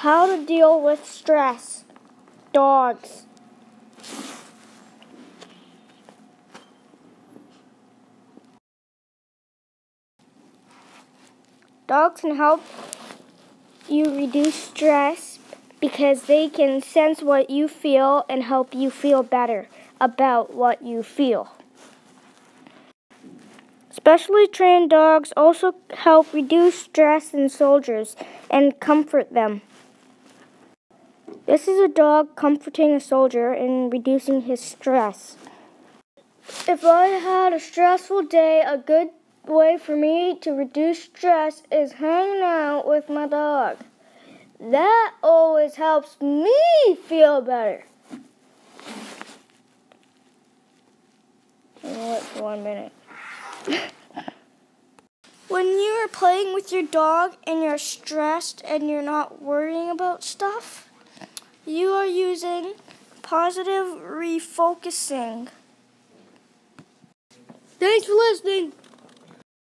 How to deal with stress. Dogs. Dogs can help you reduce stress because they can sense what you feel and help you feel better about what you feel. Specially trained dogs also help reduce stress in soldiers and comfort them. This is a dog comforting a soldier and reducing his stress. If I had a stressful day, a good way for me to reduce stress is hanging out with my dog. That always helps me feel better. Wait for 1 minute. When you're playing with your dog and you're stressed and you're not worrying about stuff, you are using positive refocusing. Thanks for listening.